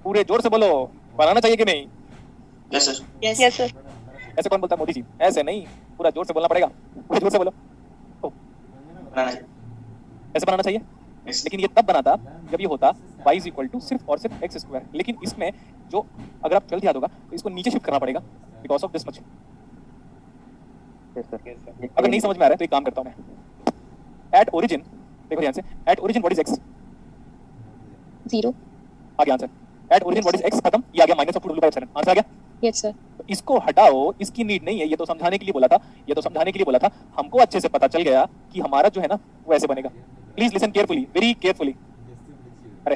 पूरे जोर से बोलो, बनाना चाहिए कि नहीं? Yes sir. Yes sir. ऐसे कौन बोलता है? मोदी जी। ऐसे नहीं, पूरा जोर से बोलना पड़ेगा, पूरे जोर से बोलो। बनाना चाहिए। ऐसे बनाना चाहिए। यस। लेकिन ये तब बना था जब ये होता y इज इक्वल टू सिर्फ और सिर्फ x स्क्वायर। लेकिन इसमें जो अगर आप ट्वेल्थ याद होगा तो इसको नीचे शिफ्ट करना पड़ेगा बिकॉज ऑफ दिस मच। अगर नहीं समझ में आ रहा है तो एक काम करता हूं मैं। एट ओरिजिन, देखो ध्यान से, at origin what is x? 0। आ गया answer. At origin what is x खत्म, ये आ गया minus of 2 by epsilon. Answer आ गया। Yes sir. तो इसको हटाओ, इसकी नीड नहीं है, ये तो समझाने के लिए बोला था, ये तो समझाने के लिए बोला था। हमको अच्छे से पता चल गया कि हमारा जो है ना वो ऐसे बनेगा। Please listen carefully, very carefully. अरे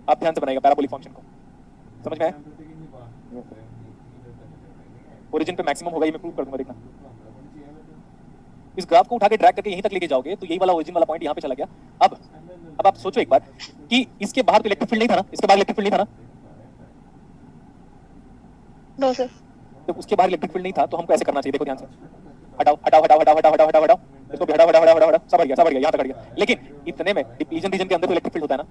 आप ध्यान से बनाइएगा पैराबोलिक फंक्शन को, समझ में आया? ओरिजिन पे मैक्सिमम होगा, ये मैं प्रूव कर दूंगा, देखना। इस ग्राफ को उठा के ड्रैग करके यहीं तक लेके जाओगे तो यही वाला ओरिजिन वाला पॉइंट यहाँ पे चला गया। अब आप सोचो एक बार कि इसके बाहर तो इलेक्ट्रिक फील्ड नहीं था ना, इसके बाहर इलेक्ट्रिक फील्ड नहीं था ना, नो सर। तो उसके बाहर इलेक्ट्रिक फील्ड नहीं था तो हमको ऐसे करना चाहिए। देखो ध्यान से, हटाओ हटाओ हटाओ हटाओ हटाओ हटाओ हटाओ हटाओ, इसको भी हटाओ हटाओ हटाओ हटाओ, सब हट गया, सब हट गया, यहाँ तक हट गया। लेकिन इतने में डिप्लीजन रीजन के अंदर तो इलेक्ट्रिक फील्ड होता है ना।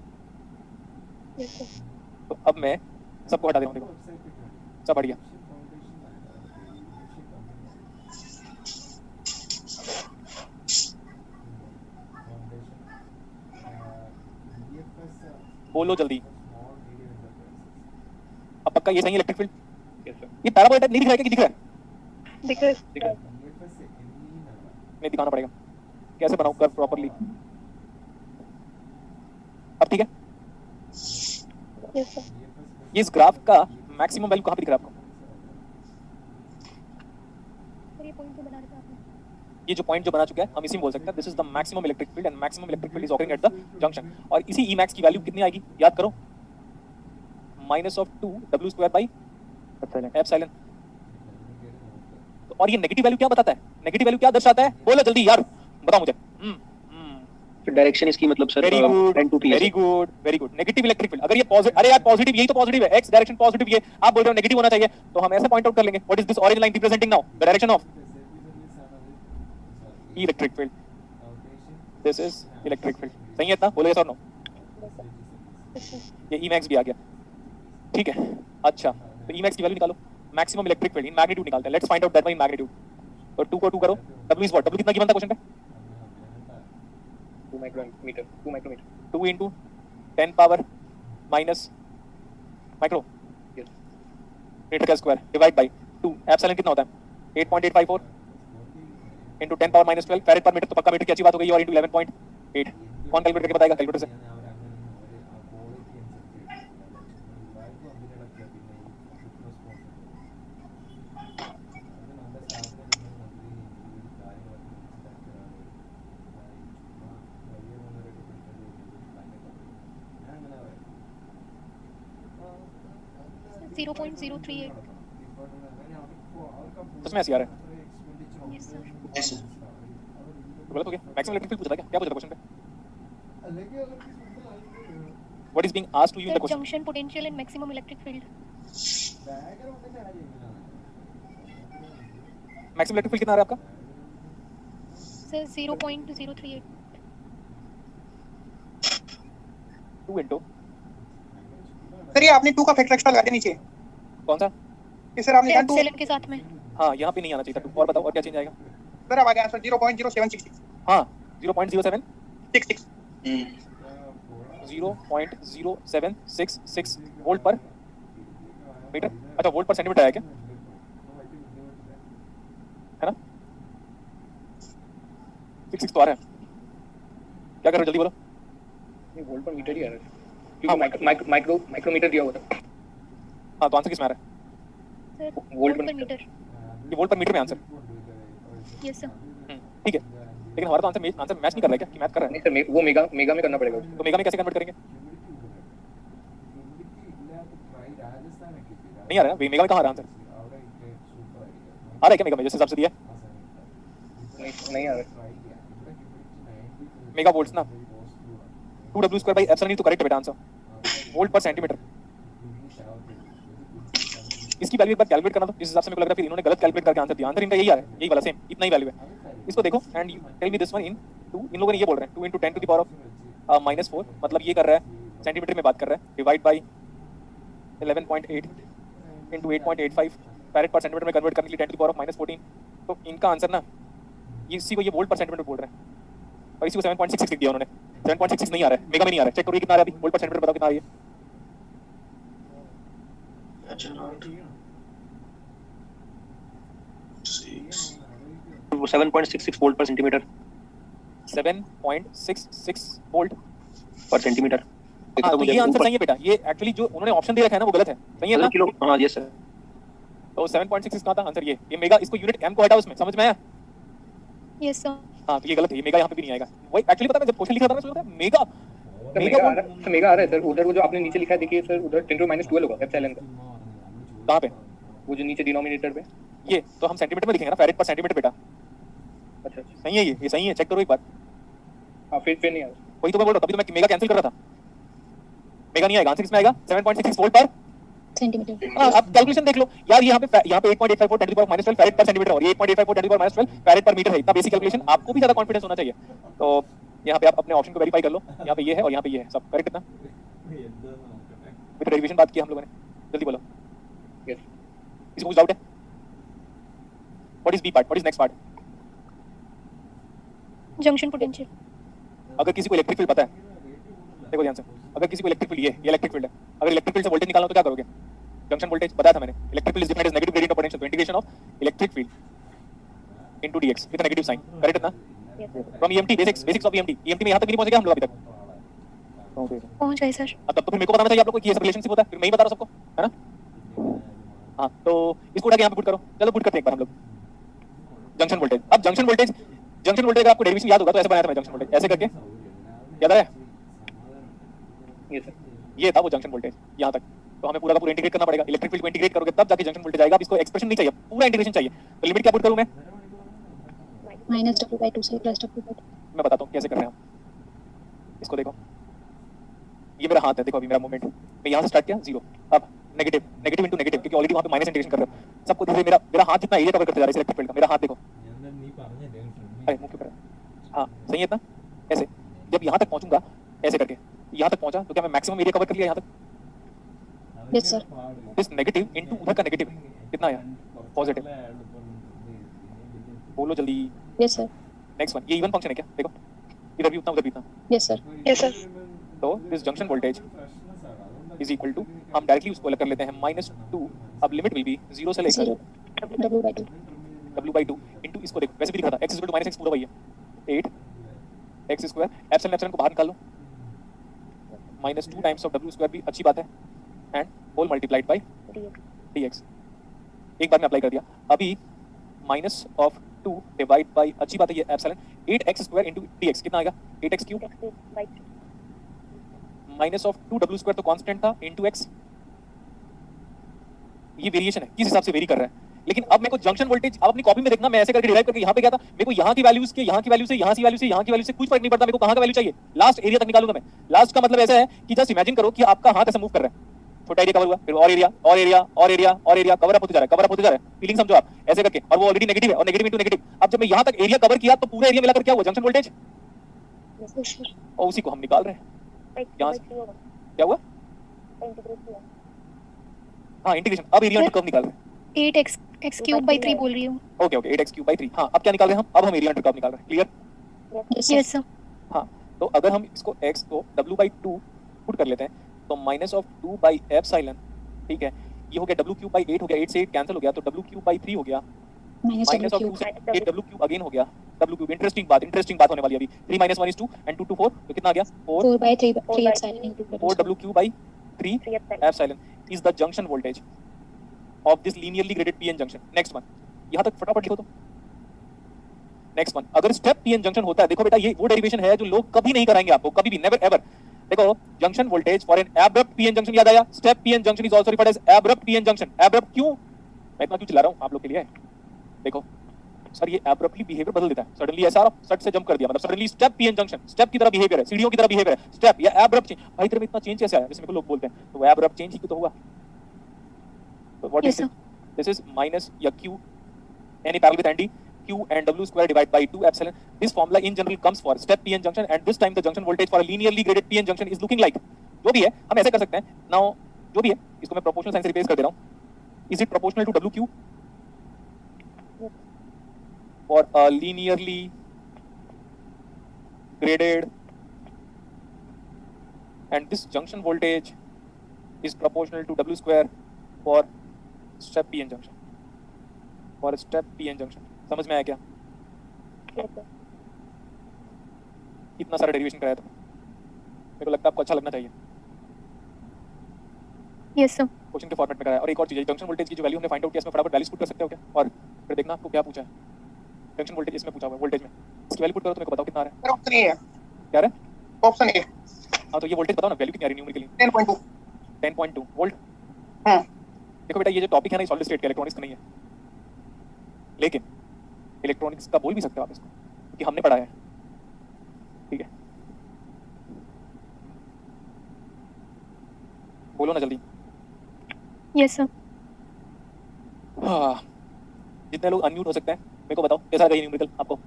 Yes sir. तो अब मैं सबको हटा दे रहा हूँ, देखो सब हट गया। बोलो जल्दी। अब पक्का ये सही है इलेक्ट्रिक फील्ड? ये पैराबोला टाइप नहीं दिख रहा है क्या, कि दिख रहा है? दिख रहा है। नहीं दिखाना पड़ेगा, कैसे बनाऊं कर्व प्रॉपर्ली। अब ठीक है। Yes sir. ये इस ग्राफ का मैक्सिमम वैल्यू कहां पे दिख रहा है आपको? ये पॉइंट जो बना रखा आपने, ये जो पॉइंट जो बना चुका है हम इसी में बोल सकते हैं this is the maximum electric field and maximum electric field is occurring at the junction. और इसी ई मैक्स की वैल्यू कितनी आएगी याद करो, minus of 2 w square by epsilon. और ये नेगेटिव वैल्यू क्या बताता है? नेगेटिव वैल्यू क्या दर्शाता है? बोलो जल्दी यार, बताओ मुझे। डायरेक्शन इसकी मतलब sir very good, very good, very good. Negative electric field, अगर ये पॉजिटिव, अरे यार पॉजिटिव, यही तो पॉजिटिव है, एक्स डायरेक्शन पॉजिटिव, ये आप बोल रहे हो नेगेटिव होना चाहिए, तो हम ऐसे पॉइंट आउट कर लेंगे what is this orange line representing now? The direction of electric field. This is electric field. सही है इतना? बोलो यस और नो। ये ई मैक्स भी आ गया, ठीक है। अच्छा तो ई मैक्स की वैल्यू निकालो, maximum electric field in magnitude निकालते हैं। Let's find out that in magnitude. तो 2 को 2 करो, w इज व्हाट? w कितना गिवन था क्वेश्चन पे? 2 micrometre 2 into 10 power minus micro metre का स्क्वायर डिवाइड बाय 2। एप्सिलॉन कितना होता है? 8.854 into 10 पावर माइनस 12 फैरेड पर मीटर। तो पक्का मीटर की अच्छी बात हो गई। और into 11.8 कौन कैलकुलेट करके बताएगा? कैलकुलेटर से। जीरो 0.038। उसमें ऐसे आ रहा है। Yes sir. Yes sir. तो गलत हो गया। मैक्सिमम इलेक्ट्रिक फील्ड पूछा था क्या? क्या पूछा था क्वेश्चन पे? What is being asked to you in the question? Junction potential and maximum electric field. Maximum electric field कितना आ रहा है आपका? सर 0.038। 2 into सर ये आपने 2 का फैक्टर एक्स्ट्रा लगा दिया नीचे। कौन सा? ये सर आपने कहा 2। एप्सिलॉन के साथ में। हाँ यहाँ पे नहीं आना चाहिए था 2। और बताओ और क्या चेंज आएगा? सर अब आ गया आंसर 0.0766। हाँ 0.0766 हम्म। 0.0766 वोल्ट पर मीटर। अच्छा वोल्ट पर सेंटीमीटर आया क्या? है ना? 66 तो आ रहा है। क्या कर रहे हो जल्दी बोलो। ये वोल्ट पर मीटर ही आ रहा है हाँ, क्योंकि माइक्रोमीटर दिया हुआ था। हाँ तो आंसर किस में आ रहा है? सर वोल्ट वोल्ट पर पर मीटर। ये वोल्ट पर मीटर में आंसर। Yes sir. ठीक है, लेकिन हमारा तो आंसर मैच नहीं कर रहा है क्या? कि मैच कर रहा है? नहीं सर वो मेगा में करना पड़ेगा। तो मेगा में कैसे कन्वर्ट करेंगे? नहीं आ रहा है ना मेगा में। कहाँ आ रहा है आंसर? आ रहा है क्या मेगा में जिस हिसाब से दिया? नहीं आ रहा। मेगा वोल्ट्स ना, 2w स्क्वायर बाई एप्सिलॉन। तो करेक्ट है बेटा आंसर। वोल्ट पर सेंटीमीटर। इसकी वैल्यू एक बार कैलकुलेट करना। तो जिस हिसाब से मेरे को लग रहा है फिर इन्होंने गलत कैलकुलेट करके आंसर दिया। आंसर इनका यही आ रहा है, यही वाला सेम, इतना ही वैल्यू है। इसको देखो and tell me this one in 2। इन लोगों ने ये बोल रहे हैं 2 into 10 to the power of -4 मतलब ये कर रहा है सेंटीमीटर में बात कर रहा है, डिवाइड बाई 11.8 इंटू 8.85 फैरेड पर सेंटीमीटर में कन्वर्ट करने के लिए 10 टू पावर ऑफ -14। तो इनका आंसर ना इसी को ये वोल्ट पर सेंटीमीटर बोल रहे हैं और इसी को 7.66 लिख दिया उन्होंने। 7.66 नहीं आ रहा है, मेगा में नहीं आ रहा है, चेक करो ये कितना आ रहा है अभी, वोल्ट पर सेंटीमीटर बताओ कितना आ रही है। अच्छा राइट 7.66 वोल्ट पर सेंटीमीटर 7.66 वोल्ट पर सेंटीमीटर। हाँ, तो ये आंसर सही है बेटा, ये एक्चुअली जो उन्होंने ऑप्शन दे रखा है ना वो गलत है, सही है ना? किलो, हाँ यस सर। तो 7.66 कहाँ था आंसर? ये मेगा, इसको यूनिट एम को हटाओ उसमें, समझ में आया? Yes sir. हाँ तो ये गलत है, ये मेगा यहाँ पे भी नहीं आएगा। वही एक्चुअली पता है, मैं जब क्वेश्चन लिख रहा था मैं सोच रहा था मेगा सर मेगा आ रहा है सर, उधर वो जो आपने नीचे लिखा है देखिए सर, उधर 10⁻12 होगा एप्सिलॉन का, कहाँ पे? वो जो नीचे डिनोमिनेटर पे। ये तो हम सेंटीमीटर में लिखेंगे ना, फैरेड पर सेंटीमीटर बेटा। अच्छा सही है ये सही है, चेक करो एक बार। हाँ फिर नहीं आ रहा। वही तो मैं बोल रहा हूँ, तभी तो मैं मेगा कैंसिल कर रहा था। मेगा नहीं आएगा, आंसर किसमें आएगा? 7.66 वोल्ट पर सेंटीमीटर। हाँ, आप कैलकुलेशन देख लो यार, यहाँ पे 8.854 10 टू पावर -12 फैरेड पर सेंटीमीटर और ये 8.854 10 टू पावर -12 फैरेड पर मीटर है। इतना बेसिक कैलकुलेशन आपको भी ज्यादा कॉन्फिडेंस होना चाहिए। तो यहाँ पे आप अपने ऑप्शन को वेरीफाई कर लो, यहाँ पे ये है और यहाँ पे ये है, सब करेक्ट इतना विद डेरिवेशन बात की हम लोगों ने। जल्दी बोलो, यस किसी को कुछ डाउट है? What is B part, what is next part? Junction potential. अगर किसी को इलेक्ट्रिक फील्ड पता है, देखो ध्यान से, अगर किसी को इलेक्ट्रिक फील्ड ये इलेक्ट्रिक फील्ड है, अगर इलेक्ट्रिक फील्ड से वोल्टेज निकालना हो तो क्या करोगे? जंक्शन वोल्टेज बताया था मैंने, electric field is defined as negative gradient of potential, तो integration of electric field into dx with negative sign, correct इतना? From EMT basics of EMT में यहां तक भी नहीं पहुंचे क्या हम लोग अभी तक? पहुंच गए सर। तब तो फिर मेरे को बताना चाहिए आप लोगों को कि ये सब रिलेशनशिप होता है, फिर मैं ही बता रहा हूं सबको, है ना? हां तो इसको उठा के यहां पे पुट करो, चलो पुट करते हैं एक बार हम लोग जंक्शन वोल्टेज। अब जंक्शन वोल्टेज अगर आपको डेरिवेशन याद होगा तो ऐसे बनाया था मैं जंक्शन वोल्टेज, ऐसे करके याद आ रहा है? ये सर ये था वो जंक्शन वोल्टेज यहाँ तक। तो हमें पूरा का पूरा इंटीग्रेट करना पड़ेगा, इलेक्ट्रिक फील्ड को इंटीग्रेट करोगे तब जाके जंक्शन वोल्टेज आएगा। अब इसको एक्सप्रेशन नहीं चाहिए, पूरा इंटीग्रेशन चाहिए। तो लिमिट क्या पुट करूं मैं? -w/2 से +w/2। मैं बताता हूँ कैसे कर रहे हैं हम। इसको देखो, ये मेरा हाथ है, देखो अभी मेरा मूवमेंट, मैं यहाँ से स्टार्ट किया 0, अब नेगेटिव इंटू नेगेटिव, क्योंकि ऑलरेडी वहाँ पे माइनस इंटीग्रेशन कर रहे हो। सबको धीरे मेरा हाथ कितना एरिया कवर करते जा रहा है इलेक्ट्रिक फील्ड का, मेरा हाथ देखो, अरे मुंह क्यों कर रहा है? हाँ सही है इतना, ऐसे जब यहाँ तक पहुँचूंगा ऐसे करके, यहाँ तक पहुँचा तो क्या मैं मैक्सिमम एरिया कवर कर लिया यहाँ तक? Yes sir. This negative into उधर का नेगेटिव कितना आया? पॉजिटिव। बोलो जल्दी। Yes sir. नेक्स्ट वन, ये इवन फंक्शन है क्या? देखो इधर भी उतना उधर भी उतना। Yes sir. Yes sir. तो this junction voltage is equal to, हम डायरेक्टली उसको अलग कर लेते हैं, -2, अब लिमिट विल बी 0 से लेकर w/2 w/2 इनटू इसको देखो, वैसे भी दिखा था x = -x पूरा वही है 8x², एप्सिलॉन को बाहर निकाल लो, -2 टाइम्स ऑफ w² भी अच्छी बात है, and whole multiplied by dx। एक बार में अप्लाई कर दिया। अभी -2 डिवाइड बाय, अच्छी बात है ये एप्सिलॉन, 8x² इनटू dx कितना आएगा? 8x³ -2w² तो कांस्टेंट था इनटू x, ये वेरिएशन है, किस हिसाब से वेरी कर रहा है। लेकिन अब मेरे को जंक्शन वोल्टेज, अब अपनी कॉपी में देखना, मैं ऐसे करके डिराइव करके यहाँ पे गया था, मेरे को यहाँ की वैल्यूज के, यहाँ की वैल्यू से, यहाँ की वैल्यू से, यहाँ की वैल्यू से कुछ फर्क नहीं पड़ता, मेरे को कहाँ का वैल्यू चाहिए, लास्ट एरिया तक निकालूंगा मैं। लास्ट का मतलब ऐसा है कि जस्ट इमेजिन करो कि आपका हाथ ऐसे मूव कर रहा है, छोटा एरिया कवर हुआ, फिर और एरिया और एरिया और एरिया और एरिया कवर अप होते जा रहा है, कवर अप होते जा रहा है, फीलिंग समझो आप ऐसे करके, और वो ऑलरेडी नेगेटिव है और नेगेटिव इनटू नेगेटिव। अब जब मैं यहाँ तक एरिया कवर किया तो पूरा एरिया मिलाकर क्या हुआ? जंक्शन वोल्टेज, और उसी को हम निकाल रहे हैं। यहाँ क्या हुआ? हाँ इंटीग्रेशन, अब एरिया अंडर कर्व निकाल रहे हैं। 8x³/3 बोल रही हूँ। ओके 8x³/3, हाँ अब क्या निकाल रहे हैं हम? अब हम एरिया अंडर कर्व निकाल रहे हैं, क्लियर? Yes sir. हाँ तो अगर हम इसको x को w/2 पुट कर लेते हैं तो -2/एप्सिलॉन, ठीक है, ये हो गया w³/8 हो गया, 8 से 8 कैंसिल हो गया, तो w³/3 हो गया, -2 से 8 w³ अगेन हो गया w³। इंटरेस्टिंग बात होने वाली है अभी। 3 - 1 is 2 and 2 to 4, तो कितना आ गया? 4/3 epsilon 4w³/3 epsilon is the junction voltage of this linearly graded p-n junction. Next one, यहाँ तक फटाफट लिखो तो। नेक्स्ट वन, अगर स्टेप पीएन जंक्शन होता है, देखो बेटा ये वो डेरिवेशन है जो लोग कभी नहीं कराएंगे आपको, कभी भी, नेवर एवर। देखो junction voltage for an abrupt PN junction याद आया? Step PN junction is also referred as abrupt PN junction. Abrupt क्यों? मैं इतना क्यों चिल्ला रहा हूं आप लोग के लिए? देखो सर ये एब्रप्टली बिहेवियर बदल देता है, सडनली ऐसा सट से जंप कर दिया, मतलब suddenly step PN junction, step की तरह बिहेवियर है, सीढ़ियों की तरह बिहेवियर है, स्टेप या एब्रप्ट चेंज। भाई तेरे में इतना चेंज कैसे आया, जैसे मेरे को लोग बोलते हैं, तो वो एब्रप्ट चेंज ही तो हुआ। तो what is this is minus या Q, any parallel with anti, Q and W square divided by 2 epsilon. This formula in general comes for step PN junction and this time the junction voltage for a linearly graded PN junction is looking like. जो भी है हम ऐसे कर सकते हैं. Now जो भी है इसको मैं प्रोपोर्शनल साइन से रिप्लेस कर दे रहा हूँ. Is it proportional to WQ? For a linearly graded and this junction voltage is proportional to W square for step PN junction. For step PN junction. समझ में आया क्या? इतना सारा डेरिवेशन कराया था. मेरे को लगता है आपको अच्छा लगना चाहिए. Yes sir. क्वेश्चन के फॉर्मेट में कराया. और एक और चीज है, जंक्शन वोल्टेज की जो वैल्यू हमने फाइंड आउट किया इसमें फटाफट वैल्यूज पुट कर सकते हो क्या? और फिर देखना आपको क्या पूछा है. जंक्शन वोल्टेज इसमें पूछा हुआ है, वोल्टेज में इसकी वैल्यू पुट करो तो मेरे को बताओ कितना आ रहा है. सर ऑप्शन ए है. क्या आ रहा है? Option A. हाँ तो ये वोल्टेज बताओ ना, वैल्यू कितनी आ रही है न्यूमेरिकली? 10.2. 10.2 वोल्ट. हाँ. देखो बेटा ये जो टॉपिक है ना ये सॉलिड स्टेट का इलेक्ट्रॉनिक्स का नहीं है, लेकिन इलेक्ट्रॉनिक्स का बोल भी सकते हो आप इसको क्योंकि हमने पढ़ा है. ठीक है बोलो ना जल्दी. Yes sir. हाँ जितने लोग अनम्यूट हो सकते हैं मेरे को बताओ कैसा लगा ये न्यूमेरिकल आपको?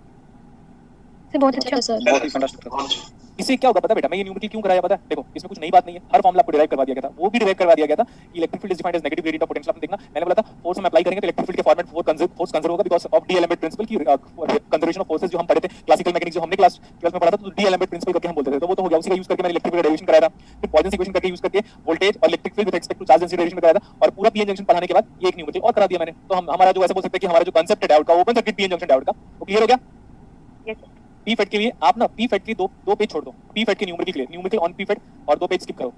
सर बहुत अच्छा सर. बहुत ही फंटास्टिक. इससे क्या होगा पता है बेटा, मैं ये न्यूमेरिकल क्यों कराया पता है? देखो इसमें कुछ नई बात नहीं है, हर फॉर्मूला आपको डिराइव करवा दिया गया था. वो भी डिराइव करवा दिया गया था कि electric field is defined as negative gradient of potential. आपने देखना मैंने बोला था फोर्स हम अप्लाई करेंगे तो इलेक्ट्रिक फील्ड के फॉर्मेट फोर्स कंजर्व होगा बिकॉज़ ऑफ डीएलएमएट प्रिंसिपल की कंजर्वेशन ऑफ फोर्सेस जो हम पढ़े थे क्लासिकल मैकेनिक्स जो हमने क्लास 12 में पढ़ा था, तो डीएलएमएट प्रिंसिपल करके हम बोलते थे. तो वो तो हो गया, उसी का यूज करके मैंने इलेक्ट्रिक फील्ड डेरिवेशन कराया था. फिर पॉइसन इक्वेशन करके यूज करके वोल्टेज और electric field with respect to charge density derivation कराया था. और पूरा पीएन जंक्शन पढ़ाने के बाद ये एक न्यूमेरिकल और करा दिया मैंने. तो हम हमारा जो ऐसे बोल सकते हैं कि हमारा जो कांसेप्ट है डायोड का, open circuit PN junction diode का, वो क्लियर हो गया. पी फेट के लिए आप ना पी फेट के दो पेज छोड़ दो. पी फेट के numerical clear, numerical on P FET और 2 पेज स्किप करो.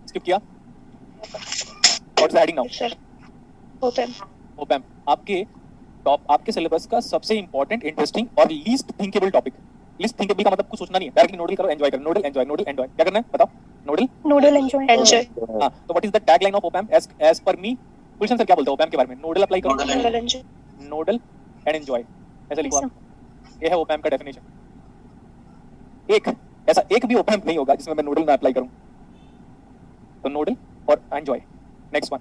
स्किप किया. What's adding now? Sir. Open. Op amp आपके सिलेबस का सबसे इंपॉर्टेंट, इंटरेस्टिंग और least thinkable topic. Least thinkable का मतलब कुछ सोचना नहीं है, डायरेक्टली नोडल करो, एंजॉय करो. Nodal enjoy, nodal enjoy. क्या करना है बताओ? Nodal Nodal enjoy. हां तो what is the tagline of op amp as पर मी? गुलशन सर क्या बोलते हैं ओपैम्प के बारे में? नोडल अप्लाई करो, Nodal enjoy. Nodal and enjoy. ऐसा लिखो Yes, आप. ये है ओपैम्प का डेफिनेशन. एक ऐसा एक भी ओपैम्प नहीं होगा जिसमें मैं नोडल ना अप्लाई करूं. तो नोडल और एंजॉय. नेक्स्ट वन,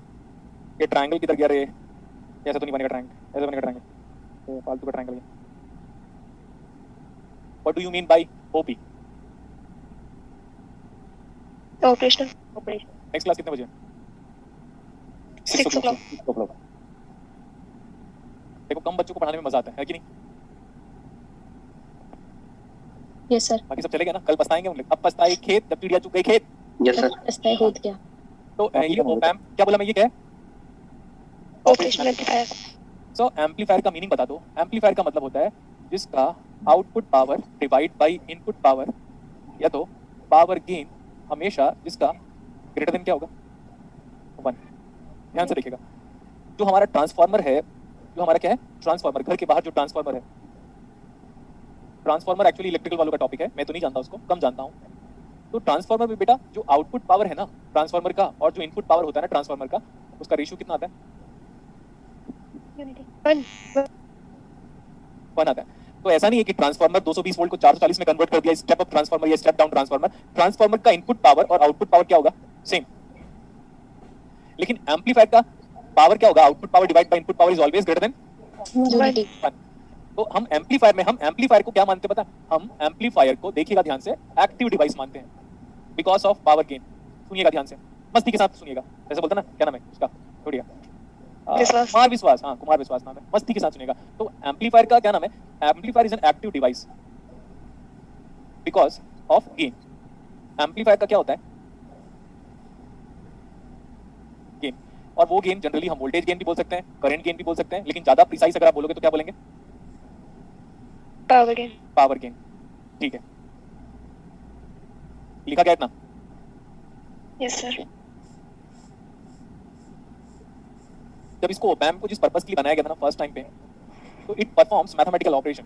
ये ट्रायंगल किधर गया रे? ऐसा तो नहीं बनेगा ट्रायंगल, ऐसा बनेगा ट्रायंगल. ये फालतू का ट्रायंगल है. What do you mean by OP? Operational. Next class कितने बजे? 6 o'clock. देखो कम बच्चों को पढ़ाने में मजा आता है कि नहीं? Yes sir. बाकी सब चले गए ना, कल पछताएंगे हम लोग. अब पछताए खेत जब चिड़िया चुग गई खेत. Yes sir. रास्ता होत गया. तो ये ओपैम्प क्या बोला मैं, ये क्या है? Operational amplifier. सो एम्पलीफायर का मीनिंग बता दो. एम्पलीफायर का मतलब होता है जिसका output power divide by input power, या तो पावर गेन हमेशा जिसका ग्रेटर देन क्या होगा? 1. ध्यान से देखिएगा, जो हमारा ट्रांसफार्मर है, जो हमारा क्या है ट्रांसफार्मर, घर के बाहर जो ट्रांसफार्मर है, ट्रांसफार्मर एक्चुअली इलेक्ट्रिकल वालों का टॉपिक है, मैं तो नहीं जानता उसको, कम जानता हूँ. तो ट्रांसफार्मर में बेटा जो आउटपुट पावर है ना ट्रांसफार्मर का और जो इनपुट पावर होता है ना ट्रांसफार्मर का, उसका रेशियो कितना आता है? Unity. 1 आता है. तो ऐसा नहीं है कि ट्रांसफार्मर 220 वोल्ट को 440 में कन्वर्ट कर दिया, स्टेप अप ट्रांसफार्मर या स्टेप डाउन ट्रांसफार्मर. ट्रांसफार्मर का इनपुट पावर और आउटपुट पावर क्या होगा? सेम. लेकिन एम्पलीफायर का पावर क्या होगा? Output power divide by input power is always greater than Unity. 1. तो हम एम्पलीफायर को क्या मानते हैं पता है? हम एम्पलीफायर को देखिएगा ध्यान से एक्टिव डिवाइस मानते हैं बिकॉज ऑफ पावर गेन. सुनिएगा ध्यान से, मस्ती के साथ सुनिएगा. जैसे बोलते हैं ना, क्या नाम है उसका? छोड़िएगा. विश्वास. कुमार विश्वास. हाँ कुमार विश्वास नाम है. मस्ती के साथ सुनिएगा. तो एम्पलीफायर का क्या नाम है? Amplifier is an active device because of gain. Amplifier का क्या होता है? गेन. और वो गेन जनरली हम वोल्टेज गेन भी बोल सकते हैं, करंट गेन भी बोल सकते हैं, लेकिन ज्यादा प्रिसाइज अगर आप बोलोगे तो क्या बोलेंगे? Power gain. Power gain. ठीक है, लिखा क्या इतना? Yes sir. जब इसको ओपैम्प को जिस पर्पस के लिए बनाया गया था ना फर्स्ट टाइम पे, तो it performs mathematical operation.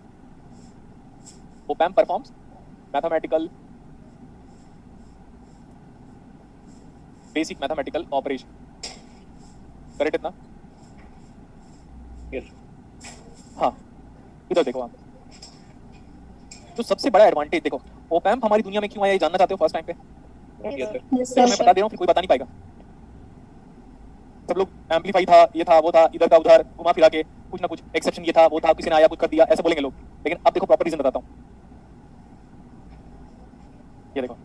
Op-amp performs mathematical, basic mathematical operation. Correct इतना? यस. हाँ इधर देखो आप. जो सबसे बड़ा एडवांटेज देखो, ओप एम्प हमारी दुनिया में क्यों आया ये जानना चाहते हो फर्स्ट टाइम पे? Yes, sir. Yes, मैं बता दे रहा हूँ, फिर कोई बता नहीं पाएगा। सब लोग एम्पलीफाई था, ये था, वो था, इधर का उधर घुमा फिरा के कुछ ना कुछ एक्सेप्शन ये था, वो था, किसी ने आया कुछ कर दिया, ऐसे बोलेंगे लोग। लेकिन अब देखो प्रॉपर रीजन बताता हूँ। ये देखो,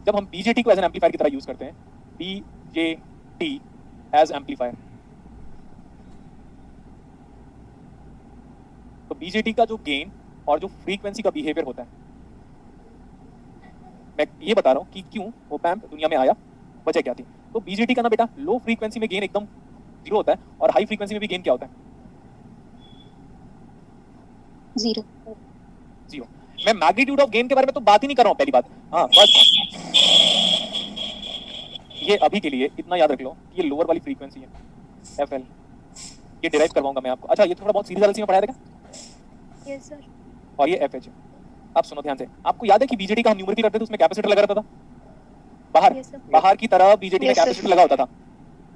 जब हम बीजेटी को एज एन एम्पलीफायर की तरह यूज करते हैं, बीजेटी एज एम्पलीफायर, तो बीजेटी का जो गेन और जो फ्रीक्वेंसी का बिहेवियर होता है, मैं ये बता रहा हूँ कि क्यों ओप एम्प दुनिया में आया, वजह क्या थी। तो बीजेटी का ना बेटा, लो फ्रीक्वेंसी में गेन एकदम जीरो होता है और हाई फ्रीक्वेंसी में भी गेन क्या होता है? जीरो। जीरो। मैं मैग्नीट्यूड ऑफ गेन के बारे में तो बात ही नहीं कर रहा हूँ, पहली बात। हाँ बस ये अभी के लिए इतना याद रख लो, ये लोअर वाली फ्रीक्वेंसी है, एफएल। ये डिराइव करवाऊंगा मैं आपको। अच्छा, ये थोड़ा बहुत सीधी सरल सी में पढ़ाया देगा। Yes sir. और ये एफएच है। अब सुनो ध्यान से, आपको याद है कि बीजेटी का हम न्यूमेरिकल करते थे, उसमें कैपेसिटर लगा रहता था बाहर। Yes, sir. बाहर की तरफ बीजेटी में Yes, sir. कैपेसिटर लगा होता था।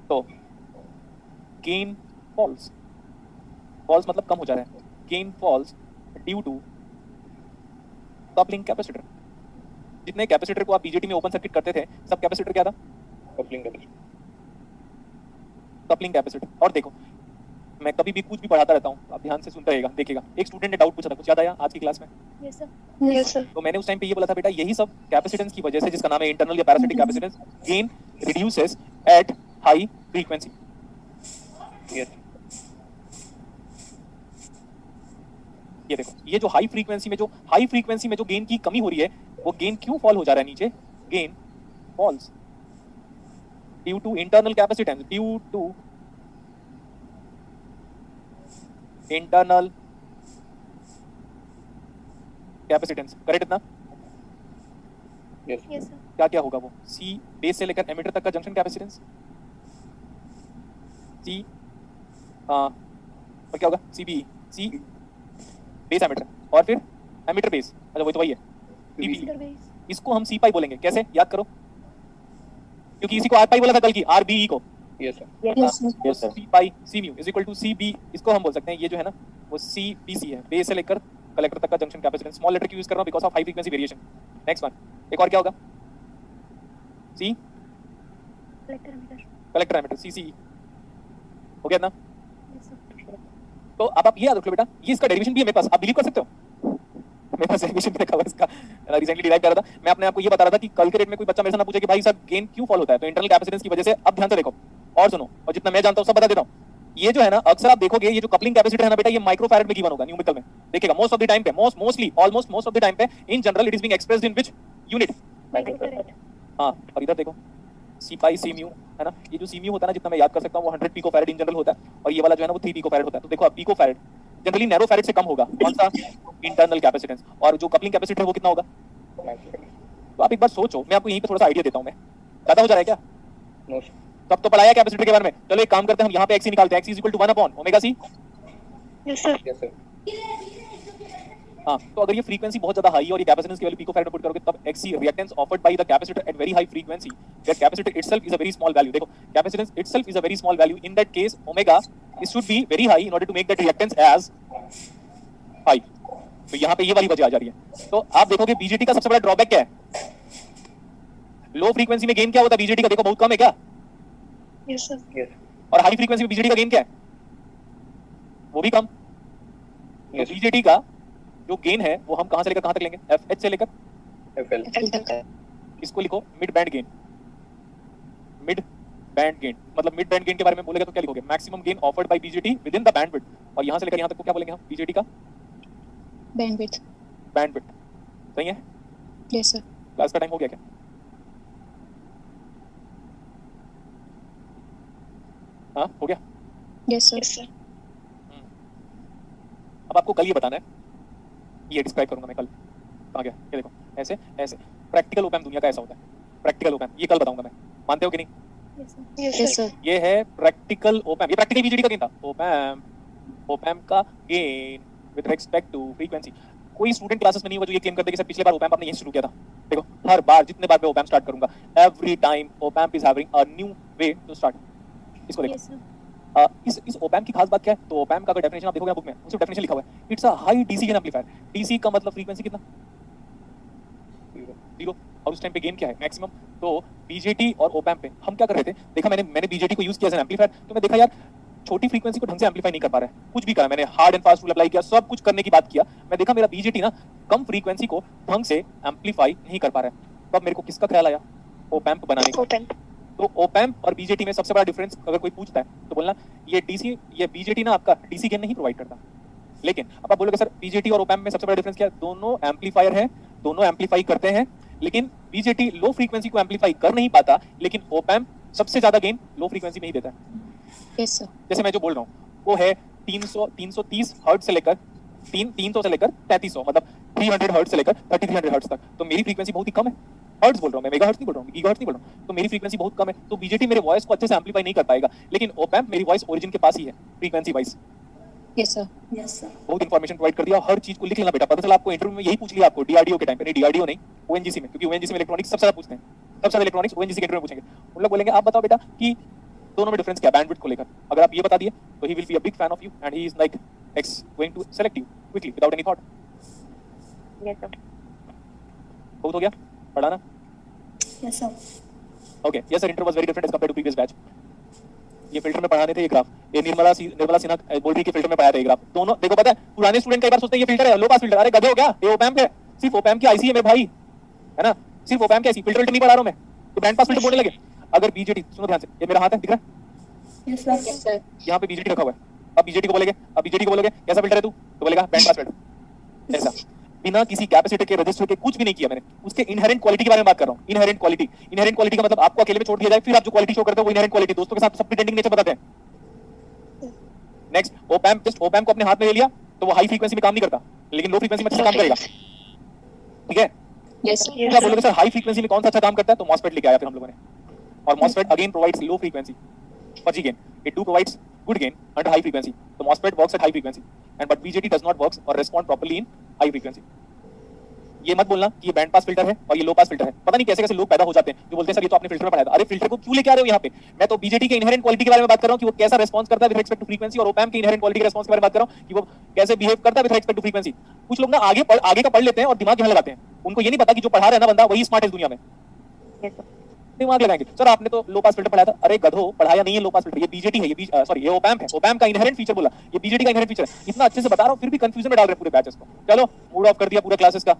तो गेन फॉल्स, फॉल्स मतलब कम हो जा रहा है, gain falls due to coupling capacitor. जितने कैपेसिटर को आप बीजेटी में ओपन सर्किट करते थे, सब कैपेसिटर क्या था? Coupling capacitor. Coupling capacitor. और देखो, मैं कभी भी कुछ भी पढ़ाता रहता हूँ, आप ध्यान से सुनते रहिएगा, देखिएगा। एक स्टूडेंट ने डाउट पूछा था, कुछ याद आया आज की क्लास में? Yes sir. Yes sir. तो मैंने उस टाइम पे ये बोला था, बेटा यही सब कैपेसिटेंस की वजह से, जिसका नाम है इंटरनल या parasitic capacitance, gain reduces at high frequency. Yes. ये देखो, ये जो हाई फ्रीक्वेंसी में जो गेन की कमी हो रही है, वो गेन क्यों फॉल हो जा रहा है नीचे? Gain falls due to internal capacitance, due to internal capacitance. Correct इतना? Yes. Yes sir. क्या क्या होगा वो? सी बेस से लेकर एमीटर तक का जंक्शन कैपेसिटेंस, सी और क्या होगा? सीबी, सी बेस एमीटर, और फिर एमीटर बेस। अच्छा वही तो वही है, सीबी। इसको हम सी पाई बोलेंगे। कैसे? याद करो, क्योंकि इसी को आर पाई बोला था कल की, आर बी को। Yes, sir. Yes sir. तो C pi C mu is equal to C B, इसको हम बोल सकते हैं, ये जो है ना वो सी बी सी है, बेस से लेकर कलेक्टर तक का जंक्शन कैपेसिटेंस। स्मॉल लेटर क्यों यूज कर रहा हूं? Because of high frequency variation. Next one, एक और क्या होगा? सी कलेक्टर एमीटर। कलेक्टर एमीटर, सी सी हो गया ना? Yes sir. तो अब आप ये याद रखो बेटा, ये इसका डेरिवेशन भी है मेरे पास, आप बिलीव कर सकते हो? मेरे पास डेरिवेशन लिखा हुआ है इसका, रिसेंटली डिराइव कर रहा था। मैं अपने आपको ये बता रहा था कि कल के डेट में कोई बच्चा मेरे से ना पूछे कि भाई साहब गेन क्यों फॉल होता है, तो इंटरनल कैपेसिटेंस की वजह से। अब ध्यान से देखो और सुनो, और जितना मैं जानता हूं सब बता देता हूं। ये जो है ना, अक्सर आप देखोगे ये जो कपलिंग कैपेसिटर है ना बेटा, ये माइक्रोफैरड में गिवन होगा न्यूमेरिकल में। देखिएगा मोस्ट ऑफ द टाइम पे, mostly almost most of the time पे, in general it is being expressed in which unit? Microfarad. हां, और इधर देखो सी पाई सी म्यू है ना, ये जो सी म्यू होता है ना, जितना मैं याद कर सकता हूं वो 100 पिकोफैरड इन जनरल होता है, और ये वाला जो है ना वो 3 पिकोफैरड होता है। तो देखो अब पिकोफैरड जनरली नैरो फैरड से कम होगा। कौन सा? Internal capacitance. और जो कपलिंग कैपेसिटर है वो कितना होगा? तो आप एक बार सोचो, मैं आपको यहीं पे थोड़ा सा आइडिया देता हूं। मैं ज्यादा हो जा रहा है क्या? No, sir. तब तो पढ़ाया कैपेसिटर के बारे में। चलो एक काम करते हैं, हम यहाँ पे एक्सी निकालते हैं, X C is equal to 1 upon omega C. Yes sir. Yes, sir. हाँ, तो अगर ये फ्रीक्वेंसी बहुत ज्यादा हाई है और ये कैपेसिटेंस की वैल्यू पिकोफैरड में पुट करोगे, तब XC reactance offered by the capacitor at very high frequency, where capacitor itself is a very small value. देखो, capacitance itself is a very small value, in that case omega it should be very high in order to make that reactance as high. तो यहाँ पे ये वाली वजह आ जा रही है। तो आप देखोगे बीजेटी का सबसे बड़ा ड्रॉबैक क्या है? लो फ्रीक्वेंसी में गेन क्या होता है बीजेटी का? देखो बहुत कम है क्या? Yes sir. Yes. और हाई फ्रीक्वेंसी में बीजेटी का गेन क्या है? वो भी कम। Yes. बीजेटी का जो गेन है वो हम कहां से लेकर कहां तक लेंगे? एफएच से लेकर FL. एफएल तक। इसको लिखो mid band gain. Mid band gain मतलब मिड बैंड गेन के बारे में बोलेगा तो क्या लिखोगे? Maximum gain offered by BJT with in the bandwidth. और यहां से लेकर यहां तक को क्या बोलेंगे हम? बीजेटी का बैंडविड्थ। बैंडविड्थ। सही है? Yes sir. क्लास का टाइम हो गया क्या? हाँ हो गया। Yes sir. Yes sir. अब आपको कल ये बताना है, ये डिस्क्राइब करूंगा मैं कल। कहाँ गया? ये देखो, ऐसे ऐसे प्रैक्टिकल ओपैम्प दुनिया का ऐसा होता है। प्रैक्टिकल ओपैम्प ये कल बताऊंगा मैं, मानते हो कि नहीं? Yes sir. ये है प्रैक्टिकल ओपैम्प। ये प्रैक्टिकल बीजेटी का गेन था। ओपैम्प का gain with respect to frequency. कोई स्टूडेंट क्लासेस में नहीं होगा जो ये क्लेम कर दे कि सर पिछले बार ओपैम्प आपने यही शुरू किया था। देखो हर बार जितने बार मैं ओपैम्प स्टार्ट करूंगा, every time op amp is having a new way to start. इसको देखो, यस सर। इस ओपैम्प की खास बात क्या है? तो ओपैम्प का अगर डेफिनेशन आप देखोगे बुक में, उसमें डेफिनेशन लिखा हुआ है, it's a high DC gain amplifier. DC का मतलब फ्रीक्वेंसी कितना? 0। और उस टाइम पे गेन क्या है? मैक्सिमम। तो बीजेटी और ओपैम्प पे हम क्या कर रहे थे, देखा मैंने बीजेटी को यूज किया एज एन एम्पलीफायर, तो मैं देखा यार छोटी फ्रीक्वेंसी को ढंग से एम्पलीफाई नहीं कर पा रहा है। कुछ भी करा मैंने, hard and fast rule apply किया, सब कुछ करने की बात किया, मैं देखा मेरा बीजेटी ना कम फ्रीक्वेंसी को ढंग से एम्पलीफाई नहीं कर पा रहा है। तो अब मेरे को किसका ख्याल आया? ओपैम्प बनाने का। तो ओपैम्प और बीजेटी में सबसे बड़ा डिफरेंस अगर कोई पूछता है तो बोलना ये बीजेटी ना आपका डीसी गेन नहीं प्रोवाइड करता। लेकिन अब आप बोलोगे सर बीजेटी और ओपैम्प में सबसे बड़ा डिफरेंस क्या है? दोनों एम्पलीफायर है, दोनों एम्पलीफाई करते हैं, लेकिन बीजेटी लो फ्रीक्वेंसी को एम्पलीफाई कर नहीं पाता, लेकिन ओपैम्प सबसे ज्यादा गेन लो फ्रीक्वेंसी में ही देता है। Yes, sir. जैसे मैं जो बोल रहा हूँ वो है 330 हर्ट्ज से लेकर 300 से लेकर 3300, मतलब 300 हर्ट्ज से लेकर 3300 हर्ट्ज तक। तो मेरी फ्रीक्वेंसी बहुत ही कम है, हर्ट्ज बोल रहा हूँ मैं, मेगाहर्ट्ज नहीं बोल रहा हूँ, गीगाहर्ट्ज नहीं बोल रहा हूँ। तो मेरी फ्रीक्वेंसी बहुत कम है, तो बीजेटी मेरे वॉइस को अच्छे से एम्पलीफाई नहीं कर पाएगा, लेकिन ओपैम्प मेरी वॉइस ओरिजिन के पास ही है फ्रीक्वेंसी वाइज। Yes, sir. बहुत इन्फॉर्मेशन प्रोवाइड कर दिया, हर चीज को लिख लेना बेटा। पता चला आपको इंटरव्यू में यही पूछ लिया आपको डीआरडीओ के टाइम पे, नहीं डीआरडीओ नहीं, ओएनजीसी में, क्योंकि ओएनजीसी में इलेक्ट्रॉनिक्स सबसे ज्यादा पूछते हैं, सबसे ज्यादा इलेक्ट्रॉनिक्स ओएनजीसी के इंटरव्यू में पूछेंगे। उन लोग बोलेंगे आप बताओ बेटा कि दोनों में डिफरेंस क्या है बैंडविड्थ को लेकर। अगर आप ये बता दिए तो he will be a big fan of you and he is like X going to select you quickly without any thought. बहुत हो गया पढ़ाना? Yes, sir. Okay, yes sir, inter was very different as compared to previous batch. ये filter में पढ़ाने थे ये graph, ये निर्मला सिन्हा बोल रही कि फिल्टर में पढ़ाया था ये ग्राफ। दोनों देखो, पता है पुराने स्टूडेंट कई बार सोचते हैं ये फिल्टर है, लो पास फिल्टर। अरे गधे हो क्या, ये ओपैम्प है, सिर्फ ओपैम्प की आईसी है मेरे भाई, है ना, सिर्फ ओपैम्प की आईसी, फिल्टर नहीं पढ़ा रहा हूं मैं, तो बैंड पास फिल्टर बोलने लगे। अगर बीजेटी, सुनो ध्यान से, ये मेरा हाथ है, दिख रहा है? Yes, sir. Yes, sir. यहाँ पे बीजेटी रखा हुआ है। अब बीजेटी को बोलोगे कैसा फिल्टर है तू, तो बोलेगा बैंड पास फिल्टर। ऐसा बिना किसी कैपेसिटर के, रजिस्टर के, कुछ भी नहीं किया मैंने, उसके इनहेरेंट क्वालिटी के बारे में बात कर रहा हूँ। इनहेरेंट क्वालिटी का मतलब आपको अकेले में छोड़ दिया जाए, फिर आप जो क्वालिटी शो करते हो वो इनहेरेंट क्वालिटी, दोस्तों के साथ सब प्रिटेंडिंग नेचर बताते हैं। नेक्स्ट, ओपैम्प, जस्ट ओपैम्प को अपने हाथ में ले लिया तो वो हाई फ्रीक्वेंसी में काम नहीं करता, लेकिन लो फ्रीक्वेंसी में अच्छा काम करेगा, ठीक है? Yes, sir. क्या बोलोगे सर हाई फ्रीक्वेंसी में कौन सा अच्छा काम करता है? तो मॉसफेट लेके आया फिर हम लोगों ने, और MOSFET again provides low frequency fuzzy gain. It do provides good gain under high frequency. The MOSFET works at high frequency, and but BJT does not works or respond properly in high frequency. ये मत बोलना कि ये band pass filter है और ये लो pass filter है। पता नहीं कैसे कैसे लोग पैदा हो जाते हैं जो बोलते हैं सर ये तो आपने फिल्टर में पढ़ाया था। अरे फिल्टर को क्यों लेके आ रहे हो यहाँ पे? मैं तो बीजेटी के इनहेरेंट क्वालिटी के बारे में बात कर रहा हूँ कि वो कैसा रेस्पॉन्स करता है विद रिस्पेक्ट टू फ्रीक्वेंसी, और ओपैम्प के इनहेरेंट क्वालिटी के रेस्पॉन्स के बारे में बात कर रहा हूँ कि वो कैसे बिहेव करता है विद रिस्पेक्ट टू फ्रीक्वेंसी। कुछ लोग ना आगे का पढ़ लेते हैं और दिमाग यहाँ लगाते हैं, उनको ये नहीं पता कि जो पढ़ा रहा है ना बंदा वही स्मार्ट है दुनिया में, दिमाग लगाएंगे। सर आपने तो लो पास फिल्टर पढ़ाया था। अरे गधो, पढ़ाया नहीं है लो पास फिल्टर, ये बीजेटी है, ये सॉरी ये ओपैम्प है, ओपैम्प का इनहेरेंट फीचर बोला, ये बीजेटी का इनहेरेंट फीचर है। इतना अच्छे से बता रहा हूँ फिर भी कंफ्यूजन में डाल रहे पूरे बैचेस को। चलो मूड ऑफ कर दिया पूरे क्लासेस का।